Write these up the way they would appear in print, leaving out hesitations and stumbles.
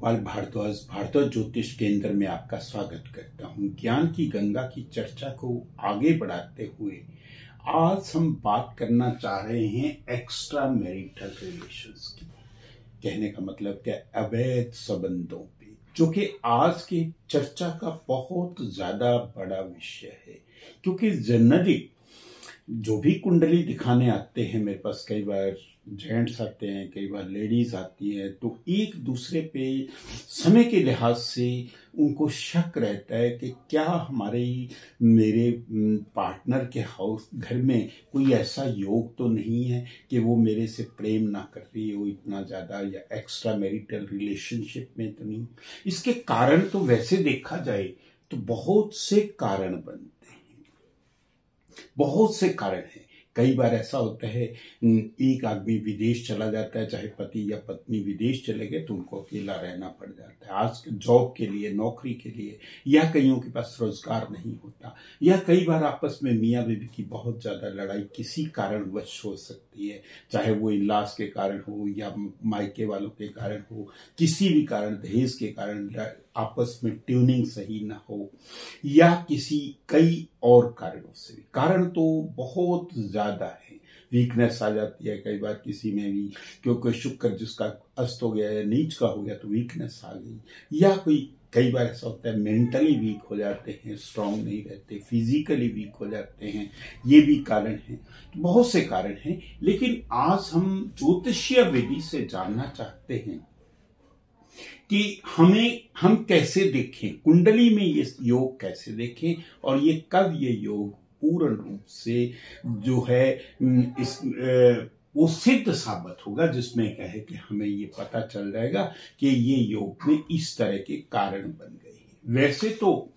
गोपाल भारद्वाज भारद्वाज ज्योतिष केंद्र में आपका स्वागत करता हूं। ज्ञान की गंगा की चर्चा को आगे बढ़ाते हुए आज हम बात करना चाह रहे हैं एक्स्ट्रा मैरिटल रिलेशंस की। कहने का मतलब क्या, अवैध संबंधों पे, जो कि आज की चर्चा का बहुत ज्यादा बड़ा विषय है। क्योंकि जनरली जो भी कुंडली दिखाने आते हैं मेरे पास, कई बार जेंट्स आते हैं, कई बार लेडीज आती हैं, तो एक दूसरे पे समय के लिहाज से उनको शक रहता है कि क्या मेरे पार्टनर के घर में कोई ऐसा योग तो नहीं है कि वो मेरे से प्रेम ना कर रही हो इतना ज्यादा, या एक्स्ट्रा मैरिटल रिलेशनशिप में तो नहीं। इसके कारण तो वैसे देखा जाए तो बहुत से कारण बनते हैं, बहुत से कारण हैं। कई बार ऐसा होता है, एक आदमी विदेश चला जाता है, चाहे पति या पत्नी विदेश चले गए तो उनको अकेला रहना पड़ जाता है, आज जॉब के लिए, नौकरी के लिए, या कईयों के पास रोजगार नहीं होता, या कई बार आपस में मियाँ बीवी की बहुत ज्यादा लड़ाई किसी कारणवश हो सकती है, चाहे वो इलाज के कारण हो या मायके वालों के कारण हो, किसी भी कारण, दहेज के कारण, आपस में ट्यूनिंग सही ना हो, या कई और कारणों से भी। कारण तो बहुत ज्यादा है, वीकनेस आ जाती है कई बार किसी में भी, क्योंकि शुक्र जिसका अस्त हो गया या नीच का हो गया तो वीकनेस आ गई, या कई बार ऐसा होता है मेंटली वीक हो जाते हैं, स्ट्रांग नहीं रहते, फिजिकली वीक हो जाते हैं, ये भी कारण है। तो बहुत से कारण हैं, लेकिन आज हम ज्योतिषीय विधि से जानना चाहते हैं कि हम कैसे देखें, कुंडली में ये योग कैसे देखें, और ये कब ये योग पूर्ण रूप से जो है वो सिद्ध साबित होगा, जिसमें क्या है कि हमें ये पता चल जाएगा कि ये योग में इस तरह के कारण बन गए हैं। वैसे तो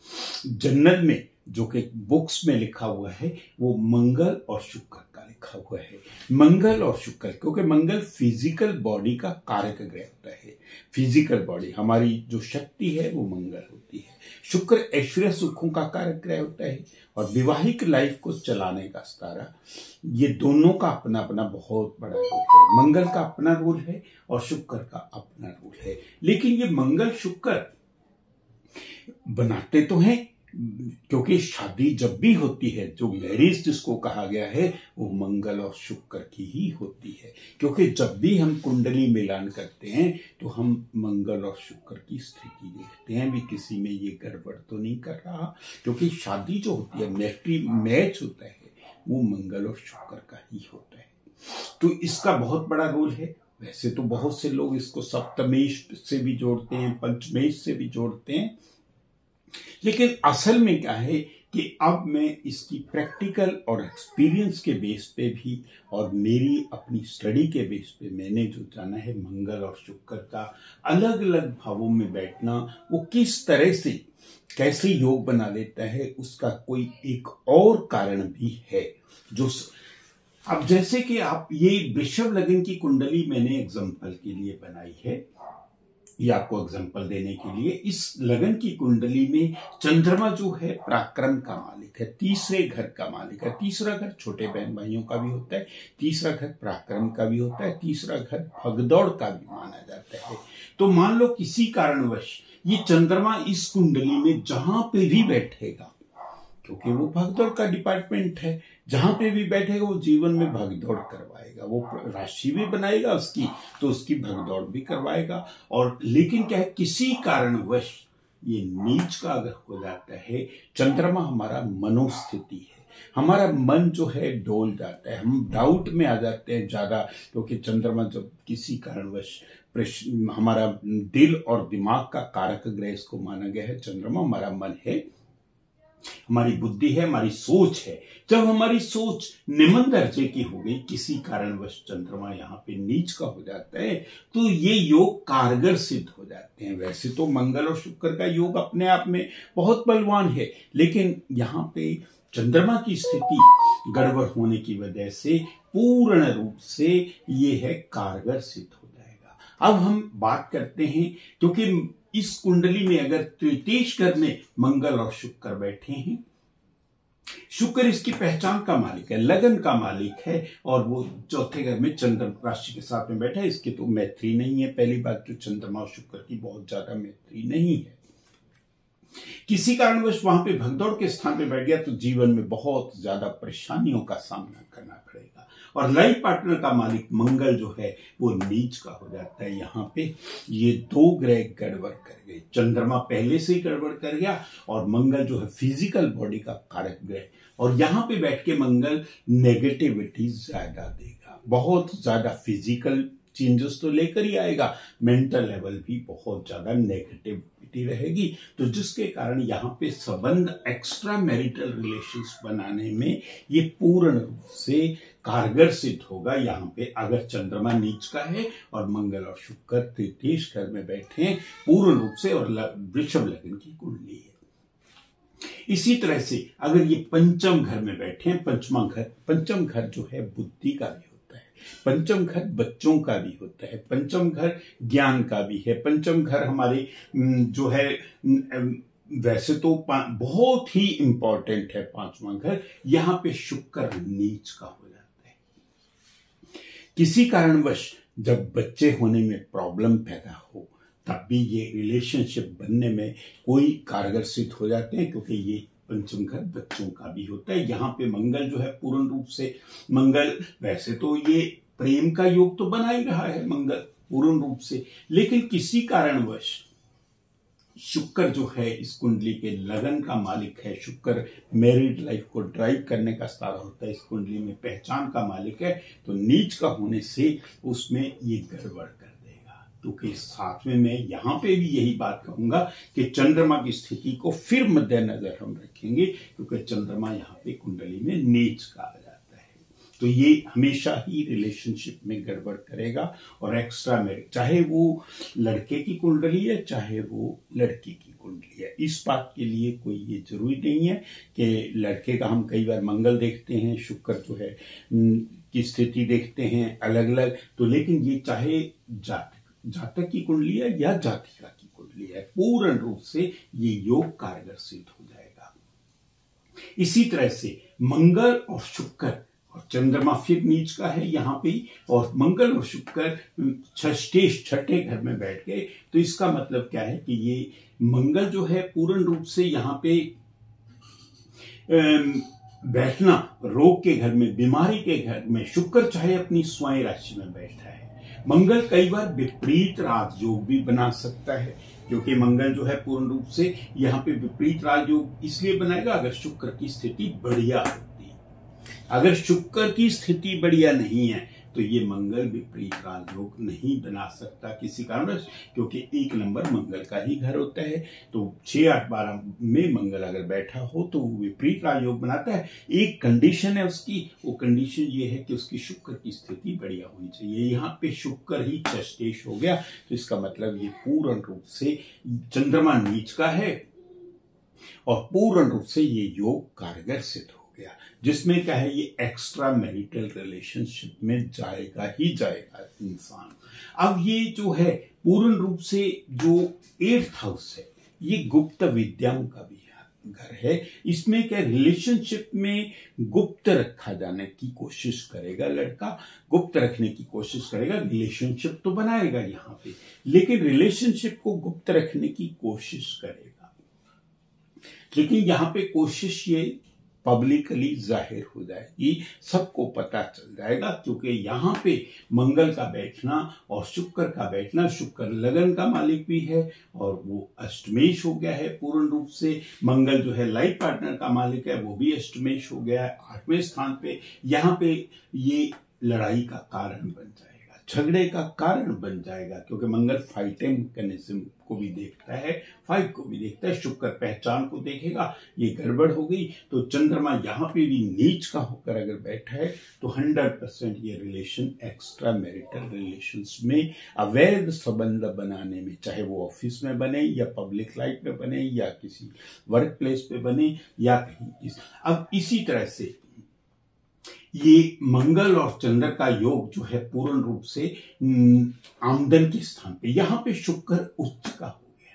जनरल में जो कि बुक्स में लिखा हुआ है वो मंगल और शुक्र का लिखा हुआ है। मंगल और शुक्र, क्योंकि मंगल फिजिकल बॉडी का कारक ग्रह होता है। फिजिकल बॉडी, हमारी जो शक्ति है वो मंगल होती है। शुक्र ऐश्वर्य सुखों का कारक ग्रह होता है और वैवाहिक लाइफ को चलाने का सितारा। ये दोनों का अपना अपना बहुत बड़ा रोल है। मंगल का अपना रोल है और शुक्र का अपना रोल है। लेकिन ये मंगल शुक्र बनाते तो हैं, क्योंकि शादी जब भी होती है, जो मैरिज जिसको कहा गया है, वो मंगल और शुक्र की ही होती है। क्योंकि जब भी हम कुंडली मिलान करते हैं तो हम मंगल और शुक्र की स्थिति देखते हैं भी किसी में ये गड़बड़ तो नहीं कर रहा, क्योंकि शादी जो होती है, मैच होता है, वो मंगल और शुक्र का ही होता है। तो इसका बहुत बड़ा रोल है। वैसे तो बहुत से लोग इसको सप्तमेश से भी जोड़ते हैं, पंचमेश से भी जोड़ते हैं, लेकिन असल में क्या है कि अब मैं इसकी प्रैक्टिकल और एक्सपीरियंस के बेस पे भी, और मेरी अपनी स्टडी के बेस पे मैंने जो जाना है, मंगल और शुक्र का अलग अलग भावों में बैठना, वो किस तरह से कैसे योग बना लेता है, उसका कोई एक और कारण भी है। जो अब जैसे कि आप ये वृषभ लग्न की कुंडली मैंने एग्जाम्पल के लिए बनाई है, ये आपको एग्जांपल देने के लिए। इस लगन की कुंडली में चंद्रमा जो है पराक्रम का मालिक है, तीसरे घर का मालिक है। तीसरा घर छोटे बहन भाइयों का भी होता है, तीसरा घर पराक्रम का भी होता है, तीसरा घर भगदौड़ का भी माना जाता है। तो मान लो किसी कारणवश ये चंद्रमा इस कुंडली में जहां पे भी बैठेगा, क्योंकि वो भगदौड़ का डिपार्टमेंट है, जहां पे भी बैठेगा वो जीवन में भगदौड़ करवाएगा, वो राशि भी बनाएगा उसकी, तो उसकी भगदौड़ भी करवाएगा। और लेकिन क्या है, किसी कारणवश ये नीच का अगर हो जाता है, चंद्रमा हमारा मनोस्थिति है, हमारा मन जो है डोल जाता है, हम डाउट में आ जाते हैं ज्यादा, क्योंकि चंद्रमा जब किसी कारणवश हमारा दिल और दिमाग का कारक ग्रह इसको माना गया है। चंद्रमा हमारा मन है, हमारी बुद्धि है, हमारी सोच है। जब हमारी सोच निम्न दर्जे की हो गई, किसी कारणवश चंद्रमा यहाँ पे नीच का हो जाता है, तो ये योग कारगर सिद्ध हो जाते हैं। वैसे तो मंगल और शुक्र का योग अपने आप में बहुत बलवान है, लेकिन यहाँ पे चंद्रमा की स्थिति गड़बड़ होने की वजह से पूर्ण रूप से ये है कारगर सिद्ध हो जाएगा। अब हम बात करते हैं, क्योंकि इस कुंडली में अगर तृतीय घर में मंगल और शुक्र बैठे हैं, शुक्र इसकी पहचान का मालिक है, लगन का मालिक है, और वो चौथे घर में चंद्र राशि के साथ में बैठा है। इसकी तो मैत्री नहीं है। पहली बात तो चंद्रमा और शुक्र की बहुत ज्यादा मैत्री नहीं है। किसी कारणवश वहां पे भगदौड़ के स्थान पे बैठ गया तो जीवन में बहुत ज्यादा परेशानियों का सामना करना पड़ेगा। और लाइफ पार्टनर का मालिक मंगल जो है वो नीच का हो जाता है। यहाँ पे ये दो ग्रह गड़बड़ कर गए। चंद्रमा पहले से ही गड़बड़ कर गया और मंगल जो है फिजिकल बॉडी का कारक ग्रह, और यहाँ पे बैठ के मंगल नेगेटिविटी ज्यादा देगा, बहुत ज्यादा फिजिकल चेंजेस तो लेकर ही आएगा, मेंटल लेवल भी बहुत ज्यादा नेगेटिविटी रहेगी। तो जिसके कारण यहाँ पे संबंध एक्स्ट्रा मैरिटल रिलेशंस बनाने में ये पूर्ण रूप से कारगर सिद्ध होगा। यहाँ पे अगर चंद्रमा नीच का है और मंगल और शुक्र तृतीय घर में बैठे हैं पूर्ण रूप से, और वृषभ लगन की कुंडली है। इसी तरह से अगर ये पंचम घर में बैठे हैं, पंचम घर जो है बुद्धि का भी होता है, पंचम घर बच्चों का भी होता है, पंचम घर ज्ञान का भी है, पंचम घर हमारे जो है वैसे तो बहुत ही इंपॉर्टेंट है पांचवा घर। यहां पे शुक्र नीच का हो जाता है। किसी कारणवश जब बच्चे होने में प्रॉब्लम पैदा हो तब भी ये रिलेशनशिप बनने में कोई कारगर सिद्ध हो जाते हैं, क्योंकि ये पंचम घर बच्चों का भी होता है। यहाँ पे मंगल जो है पूर्ण रूप से, मंगल वैसे तो ये प्रेम का योग तो बना ही रहा है मंगल पूर्ण रूप से, लेकिन किसी कारणवश शुक्र जो है इस कुंडली के लगन का मालिक है। शुक्र मैरिड लाइफ को ड्राइव करने का तारा होता है, इस कुंडली में पहचान का मालिक है। तो नीच का होने से उसमें ये गड़बड़ कर देगा। क्योंकि साथ में मैं यहाँ पे भी यही बात कहूंगा कि चंद्रमा की स्थिति को फिर मद्देनजर हम रखेंगे, क्योंकि चंद्रमा यहाँ पे कुंडली में नीच का आ जाता है। तो ये हमेशा ही रिलेशनशिप में गड़बड़ करेगा। और एक्स्ट्रा मैरिज, चाहे वो लड़के की कुंडली है चाहे वो लड़की की कुंडली है, इस बात के लिए कोई ये जरूरी नहीं है कि लड़के का हम कई बार मंगल देखते हैं, शुक्र जो है की स्थिति देखते हैं अलग अलग, तो लेकिन ये चाहे जातक की कुंडली है या जातिका की कुंडली है, पूर्ण रूप से ये योग कारगर सिद्ध हो जाएगा। इसी तरह से मंगल और शुक्र और चंद्रमा फिर नीच का है यहाँ पे, और मंगल और शुक्र छठे घर में बैठ गए। तो इसका मतलब क्या है कि ये मंगल जो है पूर्ण रूप से यहाँ पे बैठना रोग के घर में, बीमारी के घर में, शुक्र चाहे अपनी स्वयं राशि में बैठा है। मंगल कई बार विपरीत राजयोग भी बना सकता है, क्योंकि मंगल जो है पूर्ण रूप से यहाँ पे विपरीत राजयोग इसलिए बनाएगा अगर शुक्र की स्थिति बढ़िया होती है। अगर शुक्र की स्थिति बढ़िया नहीं है तो ये मंगल विपरीत राजयोग नहीं बना सकता किसी कारणवश, क्योंकि 1 नंबर मंगल का ही घर होता है। तो 6, 8, 12 में मंगल अगर बैठा हो तो वो विपरीत राजयोग बनाता है। एक कंडीशन है उसकी, वो कंडीशन ये है कि उसकी शुक्र की स्थिति बढ़िया होनी चाहिए। यहाँ पे शुक्र ही चष्टेश हो गया, तो इसका मतलब ये पूर्ण रूप से चंद्रमा नीच का है और पूर्ण रूप से ये योग कारगर सिद्ध हो गया, जिसमें क्या है ये एक्स्ट्रा मैरिटल रिलेशनशिप में जाएगा ही जाएगा इंसान। अब ये जो है पूर्ण रूप से जो 8th हाउस है ये गुप्त विद्याओं का भी घर है। इसमें क्या रिलेशनशिप में गुप्त रखा जाने की कोशिश करेगा लड़का, गुप्त रखने की कोशिश करेगा। रिलेशनशिप तो बनाएगा यहाँ पे, लेकिन रिलेशनशिप को गुप्त रखने की कोशिश करेगा। लेकिन यहाँ पे कोशिश ये पब्लिकली जाहिर हो जाएगी, सबको पता चल जाएगा, क्योंकि यहाँ पे मंगल का बैठना और शुक्र का बैठना, शुक्र लगन का मालिक भी है और वो अष्टमेश हो गया है पूर्ण रूप से। मंगल जो है लाइफ पार्टनर का मालिक है, वो भी अष्टमेश हो गया है 8वें स्थान पे। यहाँ पे ये लड़ाई का कारण बन जाएगा, झगड़े का कारण बन जाएगा, क्योंकि मंगल फाइटिंग मैकेनिज्म को भी देखता है, फाइट को भी देखता है। शुक्र पहचान को देखेगा, ये गड़बड़ हो गई। तो चंद्रमा यहाँ पे भी नीच का होकर अगर बैठा है तो 100% ये रिलेशन एक्स्ट्रा मैरिटल रिलेशंस में अवैध संबंध बनाने में, चाहे वो ऑफिस में बने या पब्लिक लाइफ में बने या किसी वर्क प्लेस पे बने या कहीं। अब इसी तरह से ये मंगल और चंद्र का योग जो है पूर्ण रूप से आमदन के स्थान पे, यहां पे शुक्र उच्च का हो गया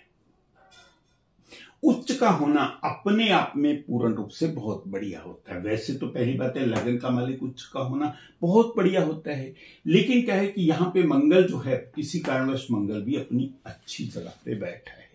उच्च का होना अपने आप में पूर्ण रूप से बहुत बढ़िया होता है। वैसे तो पहली बात है, लगन का मालिक उच्च का होना बहुत बढ़िया होता है, लेकिन क्या है कि यहाँ पे मंगल जो है, किसी कारणवश मंगल भी अपनी अच्छी जगह पे बैठा है।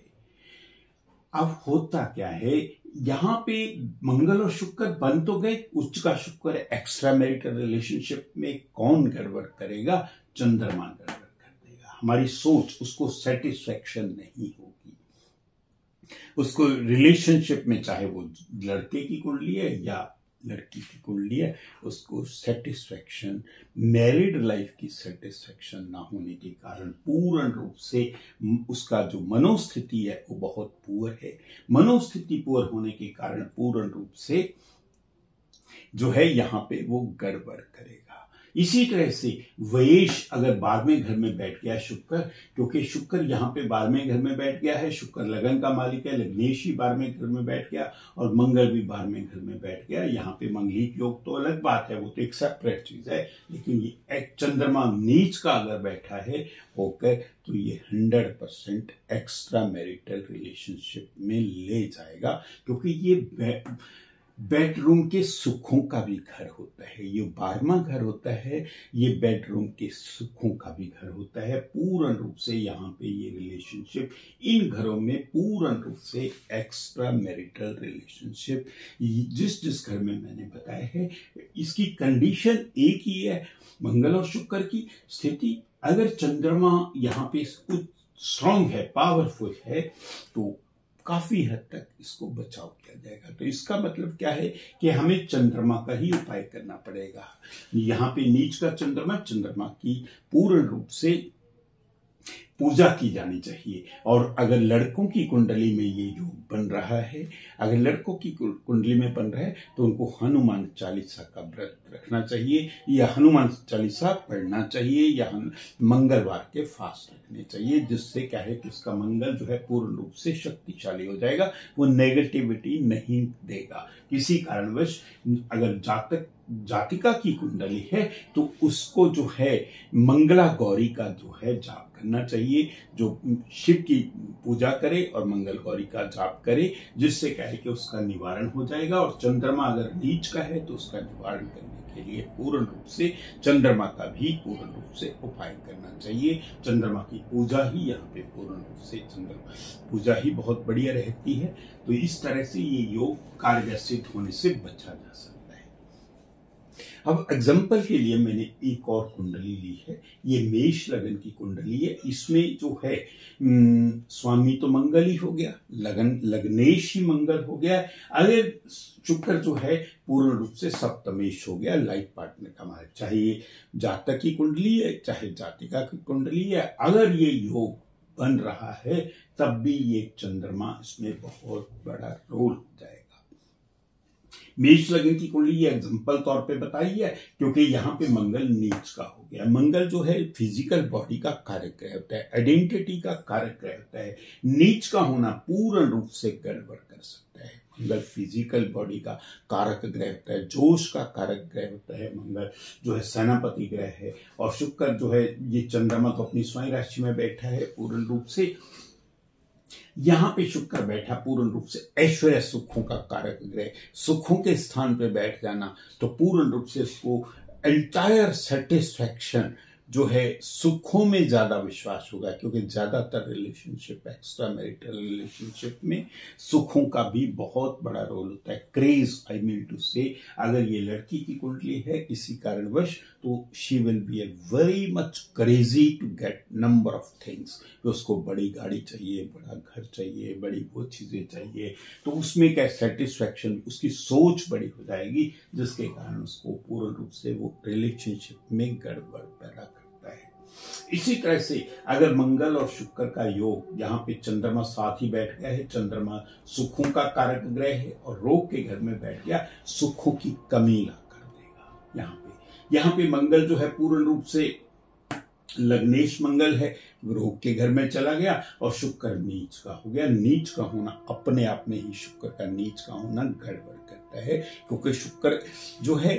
अब होता क्या है, यहाँ पे मंगल और शुक्र बन तो गए, उच्च का शुक्र एक्स्ट्रा मैरिटल रिलेशनशिप में कौन गड़बड़ करेगा? चंद्रमा गड़बड़ कर देगा। हमारी सोच उसको सेटिस्फेक्शन नहीं होगी, उसको रिलेशनशिप में, चाहे वो लड़के की कुंडली है या लड़की की कुंडली है, उसको सेटिस्फेक्शन, मैरिड लाइफ की सेटिस्फेक्शन ना होने के कारण पूर्ण रूप से उसका जो मनोस्थिति है वो बहुत पुअर है। मनोस्थिति पुअर होने के कारण पूर्ण रूप से जो है यहाँ पे वो गड़बड़ करेगा। इसी तरह से व्ययेश अगर 12वें घर में बैठ गया शुक्र, क्योंकि शुक्र यहाँ पे 12वें घर में बैठ गया है, शुक्र लगन का मालिक है, लग्नेश ही 12वें घर में बैठ गया और मंगल भी 12वें घर में बैठ गया। यहाँ पे मंगलिक योग तो अलग बात है, वो तो एक सेपरेट चीज है, लेकिन ये एक चंद्रमा नीच का अगर बैठा है होकर, तो ये 100% एक्स्ट्रा मैरिटल रिलेशनशिप में ले जाएगा, क्योंकि ये बेडरूम के सुखों का भी घर होता है। ये 12वां घर होता है, ये बेडरूम के सुखों का भी घर होता है। पूर्ण रूप से यहाँ पे ये रिलेशनशिप इन घरों में पूर्ण रूप से एक्स्ट्रा मैरिटल रिलेशनशिप, जिस घर में मैंने बताया है, इसकी कंडीशन एक ही है। मंगल और शुक्र की स्थिति, अगर चंद्रमा यहाँ पे स्ट्रांग है, पावरफुल है, तो काफी हद तक इसको बचाव किया जाएगा। तो इसका मतलब क्या है कि हमें चंद्रमा का ही उपाय करना पड़ेगा। यहाँ पे नीच का चंद्रमा की पूर्ण रूप से पूजा की जानी चाहिए। और अगर लड़कों की कुंडली में ये योग बन रहा है, अगर लड़कों की कुंडली में बन रहा है, तो उनको हनुमान चालीसा का व्रत रखना चाहिए, या हनुमान चालीसा पढ़ना चाहिए, या मंगलवार के फास्ट रखने चाहिए, जिससे क्या है कि उसका मंगल जो है पूर्ण रूप से शक्तिशाली हो जाएगा, वो नेगेटिविटी नहीं देगा। किसी कारणवश अगर जातिका की कुंडली है, तो उसको जो है मंगला गौरी का जो है जाप करना चाहिए, जो शिव की पूजा करे और मंगल गौरी का जाप करे, जिससे क्या है कि उसका निवारण हो जाएगा। और चंद्रमा अगर नीच का है तो उसका निवारण करने के लिए पूर्ण रूप से चंद्रमा का भी पूर्ण रूप से उपाय करना चाहिए। चंद्रमा की पूजा ही यहाँ पे पूर्ण रूप से चंद्रमा पूजा ही बहुत बढ़िया रहती है। तो इस तरह से ये योग कार्य सिद्ध होने से बचा जा सकता है। अब एग्जाम्पल के लिए मैंने एक और कुंडली ली है, ये मेष लगन की कुंडली है। इसमें जो है स्वामी तो मंगल ही हो गया, लग्नेश ही मंगल हो गया। अगर शुक्र जो है पूर्ण रूप से सप्तमेश हो गया, लाइफ पार्टनर का मालिक, चाहे ये जातक की कुंडली है चाहे जातिका की कुंडली है, अगर ये योग बन रहा है तब भी ये चंद्रमा इसमें बहुत बड़ा रोल हो जाएगा। मेष लगन की कुंडली ये एग्जाम्पल तौर पे बताई है, क्योंकि यहाँ पे मंगल नीच का हो गया। मंगल जो है फिजिकल बॉडी का कारक ग्रह होता है, आइडेंटिटी का कारक ग्रह होता है। नीच का होना पूर्ण रूप से गड़बड़ कर सकता है। मंगल फिजिकल बॉडी का कारक ग्रह होता है, जोश का कारक ग्रह होता है। मंगल जो है सेनापति ग्रह है, और शुक्र जो है ये चंद्रमा तो अपनी स्वयं राशि में बैठा है पूर्ण रूप से। यहां पे शुक्र बैठा पूर्ण रूप से ऐश्वर्य सुखों का कारक ग्रह, सुखों के स्थान पे बैठ जाना, तो पूर्ण रूप से इसको एंटायर सेटिस्फैक्शन जो है, सुखों में ज्यादा विश्वास होगा, क्योंकि ज्यादातर रिलेशनशिप, एक्स्ट्रा मैरिटल रिलेशनशिप में सुखों का भी बहुत बड़ा रोल होता है। क्रेज, आई मीन टू से, अगर ये लड़की की कुंडली है किसी कारणवश, तो she will be a very much crazy to get number of things. उसको बड़ी गाड़ी चाहिए, बड़ा घर चाहिए, बड़ी वो चीजें चाहिए, तो उसमें क्या सेटिस्फैक्शन, उसकी सोच बड़ी हो जाएगी, जिसके कारण उसको पूर्ण रूप से वो रिलेशनशिप में गड़बड़ पैदा करता है। इसी तरह से अगर मंगल और शुक्र का योग, यहाँ पे चंद्रमा साथ ही बैठ गया है, चंद्रमा सुखों का कारक ग्रह है, और रोग के घर में बैठ गया, सुखों की कमी ला कर देगा। यहाँ पे मंगल जो है पूर्ण रूप से लग्नेश मंगल है, रोग के घर में चला गया, और शुक्र नीच का हो गया। नीच का होना अपने आप में ही, शुक्र का नीच का होना गड़बड़ करता है। जाता है, क्योंकि शुक्र जो है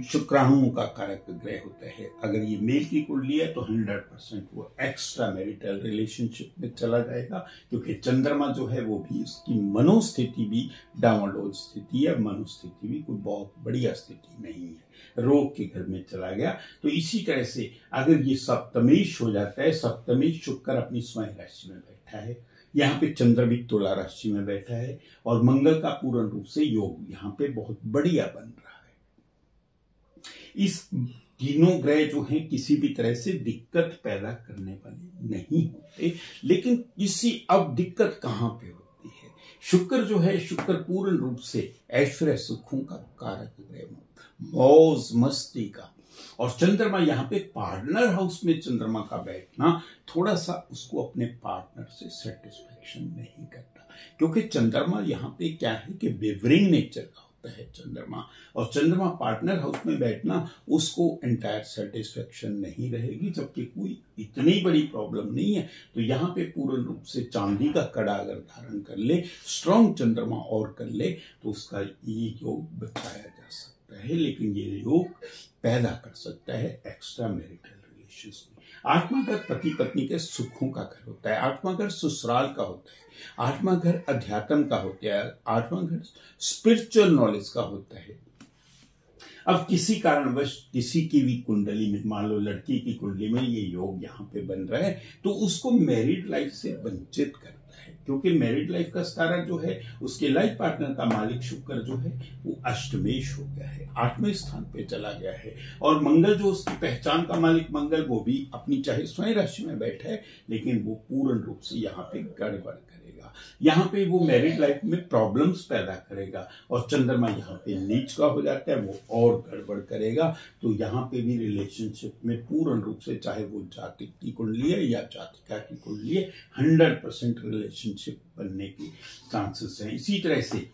शुक्राणुओं का कारक ग्रह होता है। अगर ये मेल की कुंडली है तो 100% वो एक्स्ट्रा मैरिटल रिलेशनशिप में चला जाएगा, क्योंकि चंद्रमा जो है वो भी उसकी मनोस्थिति भी डामाडोल स्थिति है, मनोस्थिति भी कोई बहुत बढ़िया स्थिति नहीं है, रोग के घर में चला गया। तो इसी तरह से अगर ये सप्तमेश हो जाता है, सप्तमेश शुक्र अपनी स्वयं राशि में बैठा है, यहाँ पे चंद्र भी तुला राशि में बैठा है और मंगल का पूर्ण रूप से योग यहाँ पे बहुत बढ़िया बन रहा है। इस तीनों ग्रह जो हैं किसी भी तरह से दिक्कत पैदा करने वाले नहीं होते, लेकिन किसी अब दिक्कत कहाँ पे होती है? शुक्र जो है, शुक्र पूर्ण रूप से ऐश्वर्य सुखों का कारक ग्रह, मौज मस्ती का, और चंद्रमा यहाँ पे पार्टनर हाउस में चंद्रमा का बैठना थोड़ा सा उसको अपने पार्टनर से सेटिस्फेक्शन नहीं करता, क्योंकि चंद्रमा यहाँ पे क्या है कि वेवरिंग नेचर का होता है चंद्रमा, और चंद्रमा पार्टनर हाउस में बैठना उसको एंटायर सेटिस्फेक्शन नहीं रहेगी, जबकि कोई इतनी बड़ी प्रॉब्लम नहीं है। तो यहाँ पे पूर्ण रूप से चांदी का कड़ा अगर धारण कर ले, स्ट्रॉन्ग चंद्रमा और कर ले, तो उसका ये योग बचाया जा सकता है। लेकिन ये योग पैदा कर सकता है एक्स्ट्रा मैरिटल रिलेशंस में। आठवां घर पति पत्नी के सुखों का घर होता है, आठवां घर ससुराल का होता है, आठवां घर अध्यात्म का होता है, आठवां घर स्पिरिचुअल नॉलेज का होता है। अब किसी कारणवश किसी की भी कुंडली में, मान लो लड़की की कुंडली में ये योग यहाँ पे बन रहा है, तो उसको मैरिड लाइफ से वंचित करता है, क्योंकि मैरिड लाइफ का सितारा जो है उसके लाइफ पार्टनर का मालिक शुक्र जो है वो अष्टमेश हो गया है, 8वें स्थान पे चला गया है, और मंगल जो उसकी पहचान का मालिक मंगल वो भी अपनी चाहे स्वयं राशि में बैठा है, लेकिन वो पूर्ण रूप से यहाँ पे गड़बड़ करेगा, यहाँ पे वो मैरिड लाइफ में प्रॉब्लम्स पैदा करेगा, और चंद्रमा यहाँ पे नीच का हो जाता है, वो और गड़बड़ करेगा। तो यहाँ पे भी रिलेशनशिप में पूर्ण रूप से, चाहे वो जातिक की कुंडली है या जातिका की कुंडली है, 100% रिलेशनशिप बनने के चांसेस हैं। इसी तरह से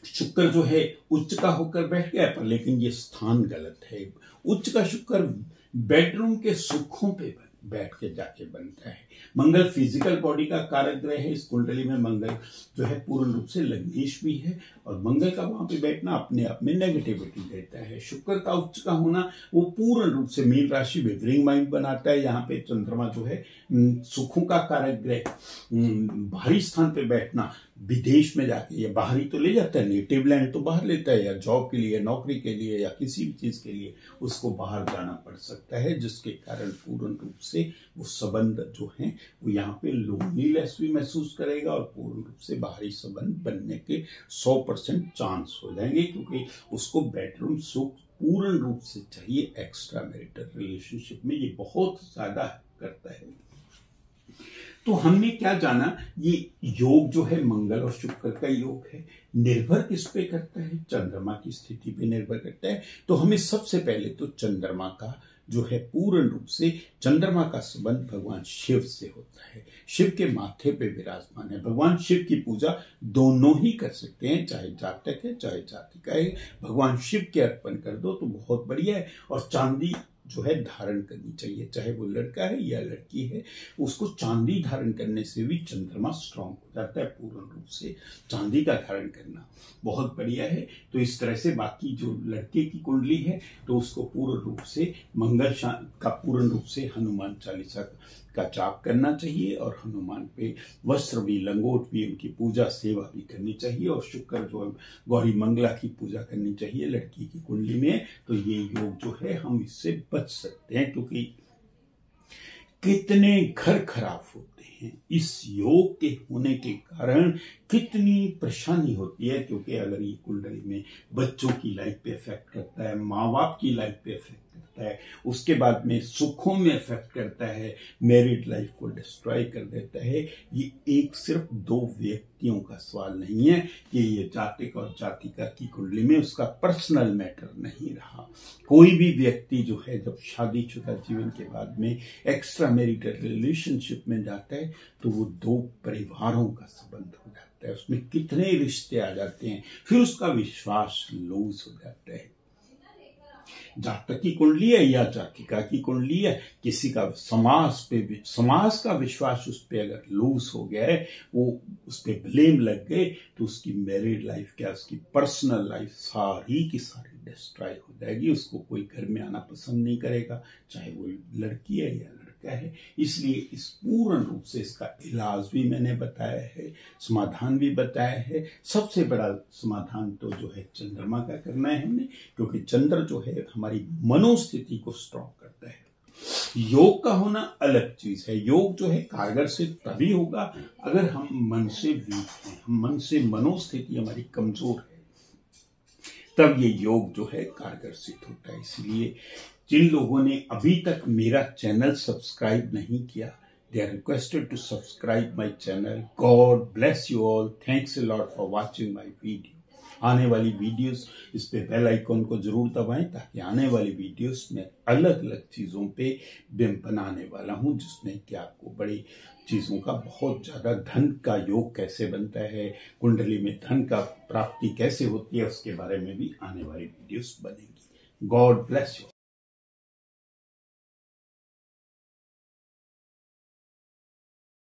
शुक्र जो है उच्च का होकर बैठ गया, पर लेकिन ये स्थान गलत है। उच्च का शुक्र बेडरूम के सुखों पे बैठ के जाके बनता है। मंगल फिजिकल बॉडी का कारक ग्रह है, इस कुंडली में मंगल जो है पूर्ण रूप से लग्नेश भी है, और मंगल का वहां पे बैठना अपने आप में नेगेटिविटी देता है। शुक्र का उच्च का होना वो पूर्ण रूप से मीन राशि वेवरिंग माइंड बनाता है। यहाँ पे चंद्रमा जो है सुखों का कारक ग्रह, भारी स्थान पे बैठना, विदेश में जाके, या बाहरी तो ले जाता है, नेटिव लैंड तो बाहर लेता है, या जॉब के लिए, नौकरी के लिए, या किसी भी चीज के लिए उसको बाहर जाना पड़ सकता है, जिसके कारण पूर्ण रूप से वो संबंध जो है वो यहाँ पे लोनलीनेस भी महसूस करेगा, और पूर्ण रूप से बाहरी संबंध बनने के 100% चांस हो जाएंगे, क्योंकि उसको बेडरूम सुख पूर्ण रूप से चाहिए। एक्स्ट्रा मैरिटल रिलेशनशिप में ये बहुत ज्यादा करता है। तो हमने क्या जाना, ये योग जो है मंगल और शुक्र का योग है, निर्भर किस पे करता है? चंद्रमा की स्थिति पे निर्भर करता है। तो हमें सबसे पहले तो चंद्रमा का जो है पूर्ण रूप से चंद्रमा का संबंध भगवान शिव से होता है, शिव के माथे पे विराजमान है। भगवान शिव की पूजा दोनों ही कर सकते हैं, चाहे जातक है चाहे जातिका है, भगवान शिव के अर्पण कर दो तो बहुत बढ़िया है। और चांदी जो है धारण करनी चाहिए, चाहे वो लड़का है या लड़की है, उसको चांदी धारण करने से भी चंद्रमा स्ट्रांग हो जाता है। पूर्ण रूप से चांदी का धारण करना बहुत बढ़िया है। तो इस तरह से बाकी जो लड़के की कुंडली है तो उसको पूर्ण रूप से मंगल का पूर्ण रूप से हनुमान चालीसा का जाप करना चाहिए, और हनुमान पे वस्त्र भी, लंगोट भी, उनकी पूजा सेवा भी करनी चाहिए। और शुक्र जो गौरी मंगला की पूजा करनी चाहिए लड़की की कुंडली में। तो ये योग जो है हम इससे बच सकते हैं, क्योंकि कितने घर खराब होते हैं इस योग के होने के कारण, कितनी परेशानी होती है। क्योंकि अगर ये कुंडली में बच्चों की लाइफ पे इफेक्ट करता है, माँ बाप की लाइफ पे इफेक्ट करता है, उसके बाद में सुखों में इफेक्ट करता है, मैरिड लाइफ को डिस्ट्रॉय कर देता है। ये एक सिर्फ दो व्यक्तियों का सवाल नहीं है कि ये जातिक और जातिका की कुंडली में उसका पर्सनल मैटर नहीं रहा। कोई भी व्यक्ति जो है जब शादीशुदा जीवन के बाद में एक्स्ट्रा मैरिटल रिलेशनशिप में जाता है तो वो दो परिवारों का संबंध हो जाता है, उसमें कितने रिश्ते आ जाते हैं, फिर उसका विश्वास लूज हो जाता है। जातक की कुंडली है या जातिका की कुंडली है, किसी का समाज का विश्वास उस पर अगर लूज हो गया है, वो उस पर ब्लेम लग गए, तो उसकी मैरिड लाइफ क्या, उसकी पर्सनल लाइफ सारी की सारी डिस्ट्रॉय हो जाएगी। उसको कोई घर में आना पसंद नहीं करेगा, चाहे वो लड़की है या लड़का है। इसलिए इस पूर्ण रूप से इसका इलाज भी मैंने बताया है, समाधान भी बताया है। सबसे बड़ा समाधान तो जो है चंद्रमा का करना है हमने, क्योंकि चंद्र जो है हमारी मनोस्थिति को स्ट्रॉन्ग करता है। योग का होना अलग चीज है। योग जो है कारगर सिद्ध तभी होगा अगर हम मन से वीक हैं, हम मन से मनोस्थिति हमारी कमजोर है, तब ये योग जो है कारगर सिद्ध होता है। इसलिए जिन लोगों ने अभी तक मेरा चैनल सब्सक्राइब नहीं किया, they are requested to subscribe my channel. God bless you all. Thanks a lot for watching my video. आने वाली वीडियोस, इस पे बेल आइकॉन को जरूर दबाएं, ताकि आने वाली वीडियोस में अलग अलग चीजों पे बनाने वाला हूं, जिसमें कि आपको बड़ी चीजों का, बहुत ज्यादा धन का योग कैसे बनता है, कुंडली में धन का प्राप्ति कैसे होती है, उसके बारे में भी आने वाली वीडियोस बनेगी। God bless you.